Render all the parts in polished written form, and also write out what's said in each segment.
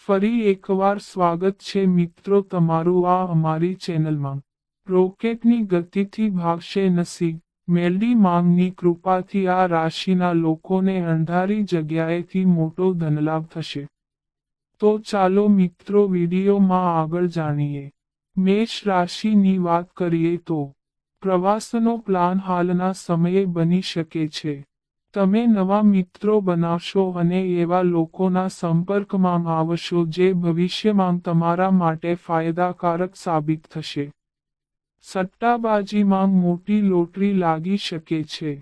ફરી એકવાર સ્વાગત છે મિત્રો તમારું આ અમારી ચેનલમાં। રોકેટની ગતિથી ભાગશે નસીબ, મેલડી માંગની કૃપાથી આ રાશિના લોકોને અંધારી જગ્યાએથી મોટો ધનલાભ થશે। તો ચાલો મિત્રો વિડીયોમાં આગળ જાણીએ। મેષ રાશિની વાત કરીએ તો પ્રવાસનો પ્લાન હાલના સમયે બની શકે છે। તમે નવા મિત્રો બનાવશો અને એવા લોકોના સંપર્કમાં આવશો જે ભવિષ્યમાં તમારા માટે ફાયદાકારક સાબિત થશે। સટ્ટાબાજીમાં મોટી લોટરી લાગી શકે છે।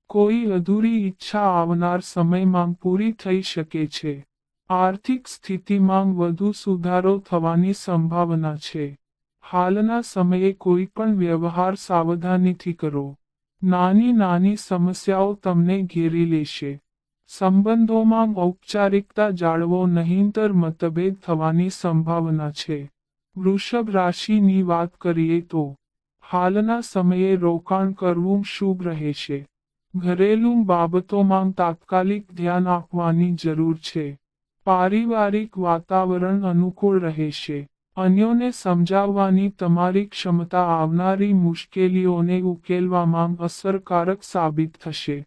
કોઈ અધૂરી ઈચ્છા આવનાર સમયમાં પૂરી થઈ શકે છે। આર્થિક સ્થિતિમાં વધુ સુધારો થવાની સંભાવના છે। હાલના સમયે કોઈ પણ વ્યવહાર સાવધાનીથી કરો। નાની નાની સમસ્યાઓ તમને ઘેરી લેશે। સંબંધોમાં ઔપચારિકતા જાળવો નહીંતર મતભેદ થવાની સંભાવના છે। વૃષભ રાશિની વાત કરીએ તો હાલના સમયે રોકાણ કરવું શુભ રહેશે। ઘરેલું બાબતોમાં તાત્કાલિક ધ્યાન આપવાની જરૂર છે। પારિવારિક વાતાવરણ અનુકૂળ રહેશે। અન્યોને સમજાવવાની તમારી ક્ષમતા આવનારી મુશ્કેલીઓને ઉકેલવામાં અસરકારક સાબિત થશે।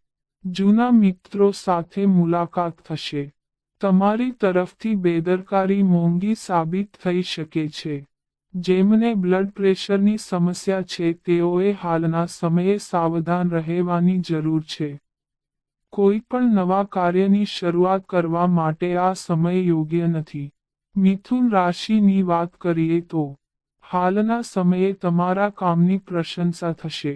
જૂના મિત્રો સાથે મુલાકાત થશે। તમારી તરફથી બેદરકારી મોંઘી સાબિત થઈ શકે છે। જેમને બ્લડ પ્રેશરની સમસ્યા છે તેઓએ હાલના સમયે સાવધાન રહેવાની જરૂર છે। કોઈ પણ નવા કાર્યની શરૂઆત કરવા માટે આ સમય યોગ્ય નથી। મિથુન રાશિની વાત કરીએ તો હાલના સમયે તમારા કામની પ્રશંસા થશે।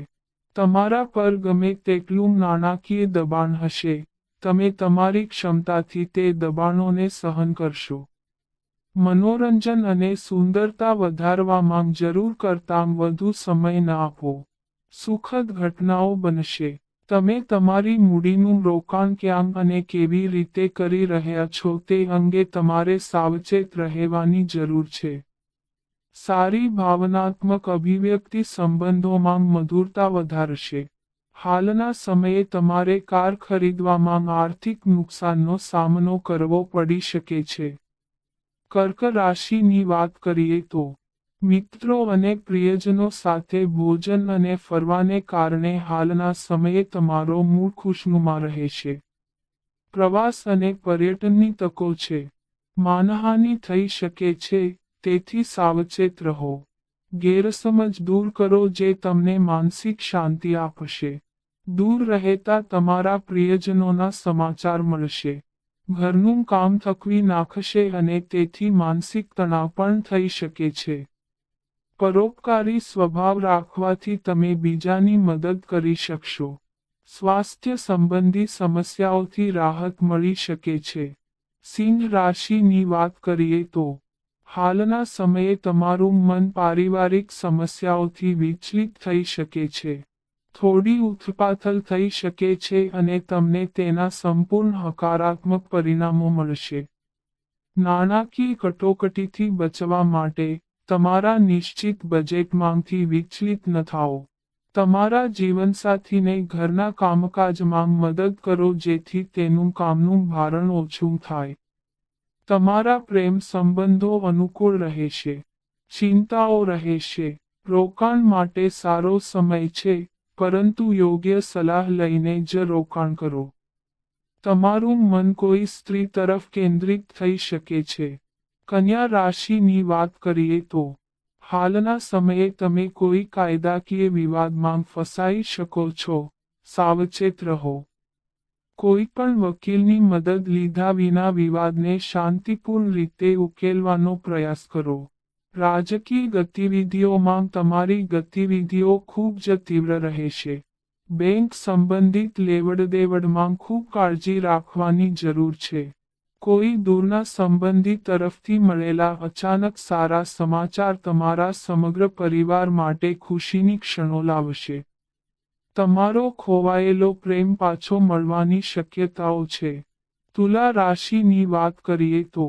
તમારા પર ગમે તેટલું નાણાકીય દબાણ હશે, તમે તમારી ક્ષમતાથી તે દબાણોને સહન કરશો। મનોરંજન અને સુંદરતા વધારવામાં જરૂર કરતાં વધુ સમય ન આપો। સુખદ ઘટનાઓ બનશે। તમે તમારી મૂડીનું રોકાણ ક્યાં અને કેવી રીતે કરી રહ્યા છો તે અંગે તમારે સાવચેત રહેવાની જરૂર છે। સારી ભાવનાત્મક અભિવ્યક્તિ સંબંધોમાં મધુરતા વધારશે। હાલના સમયે તમારે કાર ખરીદવામાં આર્થિક નુકસાનનો સામનો કરવો પડી શકે છે। કર્ક રાશિની વાત કરીએ તો મિત્રો અને પ્રિયજનો સાથે ભોજન અને ફરવાને કારણે હાલના સમયે તમારો મૂડ ખુશનુમા રહેશે। પ્રવાસ અને પર્યટનની તકો છે। માનહાનિ થઈ શકે છે, તેથી સાવચેત રહો। ગેરસમજ દૂર કરો જે તમને માનસિક શાંતિ આપશે। દૂર રહેતા તમારા પ્રિયજનોના સમાચાર મળશે। ઘરનું કામ થકવી નાખશે અને તેથી માનસિક તણાવ પણ થઈ શકે છે। પરોપકારી સ્વભાવ રાખવાથી તમે બીજાની મદદ કરી શકશો। સ્વાસ્થ્ય સંબંધી સમસ્યાઓથી રાહત મળી શકે છે। સિંહ રાશિની વાત કરીએ તો હાલના સમયે તમારું મન પારિવારિક સમસ્યાઓથી વિચલિત થઈ શકે છે। થોડી ઉથલપાથલ થઈ શકે છે અને તમને તેના સંપૂર્ણ હકારાત્મક પરિણામો મળશે। નાણાકીય કટોકટીથી બચવા માટે તમારા નિશ્ચિત બજેટમાંથી વિચલિત ન થાઓ। તમારા જીવનસાથીને ઘરના કામકાજમાં મદદ કરો જેથી તેનું કામનું ભારણ ઓછું થાય। તમારા પ્રેમ સંબંધો અનુકૂળ રહેશે। ચિંતાઓ રહેશે। રોકાણ માટે સારો સમય છે, પરંતુ યોગ્ય સલાહ લઈને જ રોકાણ કરો। તમારું મન કોઈ સ્ત્રી તરફ કેન્દ્રિત થઈ શકે છે। કન્યા રાશિની વાત કરીએ તો હાલના સમયે તમે કોઈ કાયદાકીય વિવાદમાં ફસાઈ શકો છો, સાવચેત રહો। કોઈ પણ વકીલની મદદ લીધા વિના વિવાદને શાંતિપૂર્ણ રીતે ઉકેલવાનો પ્રયાસ કરો। રાજકીય ગતિવિધિઓમાં તમારી ગતિવિધિઓ ખૂબ જ તીવ્ર રહેશે। બેંક સંબંધિત લેવડદેવડમાં ખૂબ કાળજી રાખવાની જરૂર છે। કોઈ દૂરના સંબંધી તરફથી મળેલા અચાનક સારા સમાચાર તમારા સમગ્ર પરિવાર માટે ખુશીની ક્ષણો લાવશે। તમારો ખોવાયેલો પ્રેમ પાછો મળવાની શક્યતાઓ છે। તુલા રાશિની વાત કરીએ તો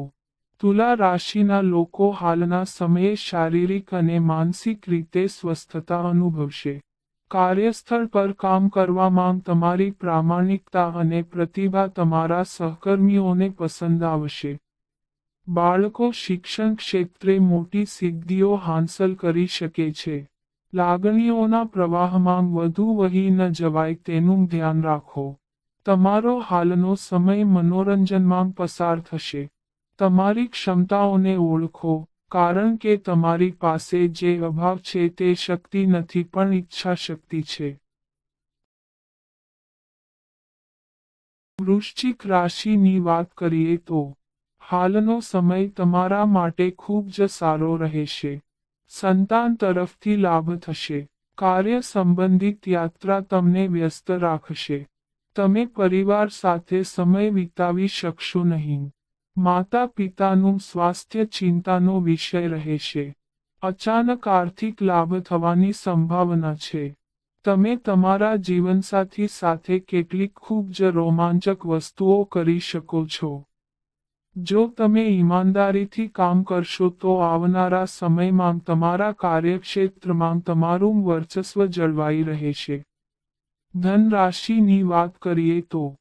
તુલા રાશિના લોકો હાલના સમયે શારીરિક અને માનસિક રીતે સ્વસ્થતા અનુભવશે। કાર્યસ્થળ પર કામ કરવામાં તમારી પ્રામાણિકતા અને પ્રતિભા તમારા સહકર્મીઓને પસંદ આવશે। બાળકો શિક્ષણ ક્ષેત્રે મોટી સિદ્ધિઓ હાંસલ કરી શકે છે. લાગણીઓના પ્રવાહમાં વધુ વહી ન જવાય તેનું ધ્યાન રાખો. તમારો હાલનો સમય મનોરંજનમાં પસાર થશે. તમારી ક્ષમતાઓને ઓળખો, કારણ કે તમારી પાસે જે અભાવ છે તે શક્તિ નથી પણ ઈચ્છા શક્તિ છે. વૃશ્ચિક રાશિની વાત કરીએ તો હાલનો સમય તમારા માટે ખૂબ જ સારો રહેશે. સંતાન તરફથી લાભ થશે. કાર્ય સંબંધિત યાત્રા તમને વ્યસ્ત રાખશે. તમે પરિવાર સાથે સમય વિતાવી શકશો નહીં. માતા પિતાનું સ્વાસ્થ્ય ચિંતાનો વિષય રહેશે. અચાનક આર્થિક લાભ થવાની સંભાવના છે. તમે તમારા જીવનસાથી સાથે કેટલીક ખૂબ જ રોમાંચક વસ્તુઓ કરી શકો છો. જો તમે ઈમાનદારીથી કામ કરશો તો આવનારા સમયમાં તમારા કાર્યક્ષેત્રમાં તમારું વર્ચસ્વ જળવાઈ રહેશે. ધન રાશિની વાત કરીએ તો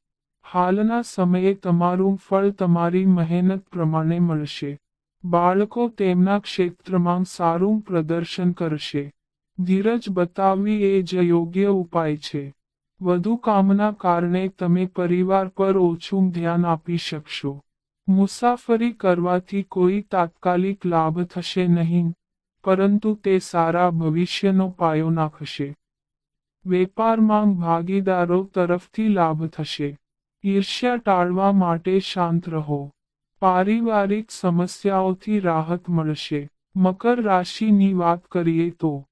હાલના સમયે તમારું ફળ તમારી મહેનત પ્રમાણે મળશે. બાળકો તેમના ક્ષેત્રમાં સારું પ્રદર્શન કરશે. ધીરજ બતાવવી એ જ યોગ્ય ઉપાય છે. વધુ કામના કારણે તમે પરિવાર પર ઓછું ધ્યાન આપી શકશો. મુસાફરી કરવાથી કોઈ તાત્કાલિક લાભ થશે નહીં, પરંતુ તે સારા ભવિષ્યનો પાયો નાખશે. વેપારમાં ભાગીદારો તરફથી લાભ થશે. ઈર્ષ્યા ટાળવા માટે શાંત રહો. પારિવારિક સમસ્યાઓથી રાહત મળશે. મકર રાશિની વાત કરીએ તો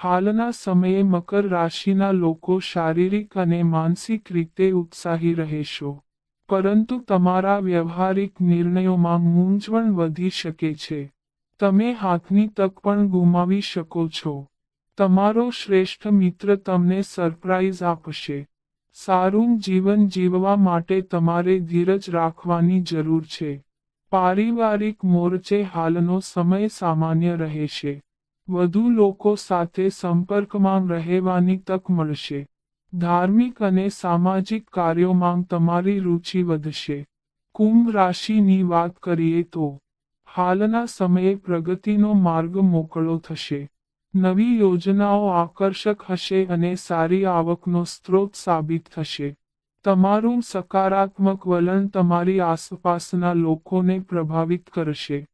હાલના સમયે મકર રાશિના લોકો શારીરિક અને માનસિક રીતે ઉત્સાહી રહેશો. પરંતુ તમારા વ્યવહારિક નિર્ણયોમાં મૂંઝવણ વધી શકે છે. તમે હાથની તક પણ ગુમાવી શકો છો. તમારો શ્રેષ્ઠ મિત્ર તમને સરપ્રાઈઝ આપશે. સારું જીવન જીવવા માટે તમારે ધીરજ રાખવાની જરૂર છે. પારિવારિક મોરચે હાલનો સમય સામાન્ય રહેશે. વધુ લોકો સાથે સંપર્કમાં રહેવાની તક મળશે. ધાર્મિક અને સામાજિક કાર્યોમાં તમારી રુચિ વધશે. કુંભ રાશિની વાત કરીએ તો હાલના સમયે પ્રગતિનો માર્ગ મોકળો થશે. નવી યોજનાઓ આકર્ષક હશે અને સારી આવકનો સ્ત્રોત સાબિત થશે. તમારું સકારાત્મક વલણ તમારી આસપાસના લોકોને પ્રભાવિત કરશે.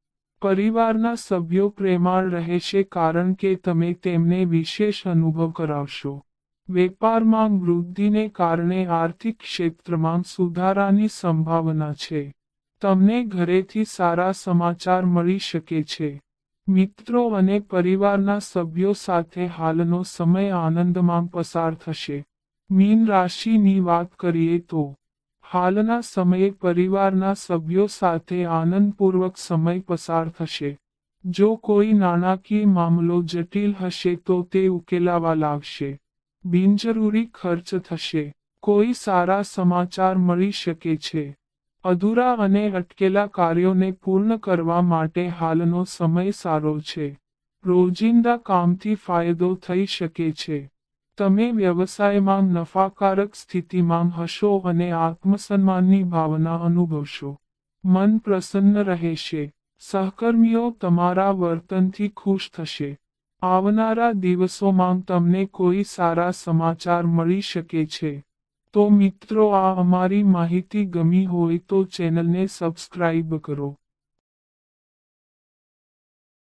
પરિવારના સભ્યો પ્રેમાળ રહેશે કારણ કે તમે તેમને વિશેષ અનુભવ કરાવશો. વેપારમાં વૃદ્ધિને કારણે આર્થિક ક્ષેત્રમાં સુધારાની સંભાવના છે. તમને ઘરેથી સારા સમાચાર મળી શકે છે. મિત્રો અને પરિવારના સભ્યો સાથે હાલનો સમય આનંદમાં પસાર થશે. મીન રાશિની વાત કરીએ તો હાલના સમયે પરિવારના સભ્યો સાથે આનંદપૂર્વક સમય પસાર થશે. જો કોઈ નાણાકીય મામલો જટિલ હશે તો તે ઉકેલાવા લાગશે. બિનજરૂરી ખર્ચ થશે. કોઈ સારા સમાચાર મળી શકે છે. અધૂરા અને અટકેલા કાર્યોને પૂર્ણ કરવા માટે હાલનો સમય સારો છે. રોજિંદા કામથી ફાયદો થઈ શકે છે. તમે વ્યવસાયમાં નફાકારક સ્થિતિમાં હશો અને આત્મસન્માનની ભાવના અનુભવશો. મન પ્રસન્ન રહેશે. સહકર્મીઓ તમારા વર્તનથી ખુશ થશે. આવનારા દિવસોમાં તમને કોઈ સારા સમાચાર મળી શકે છે. તો મિત્રો, આ અમારી માહિતી ગમી હોય તો ચેનલને સબસ્ક્રાઇબ કરો.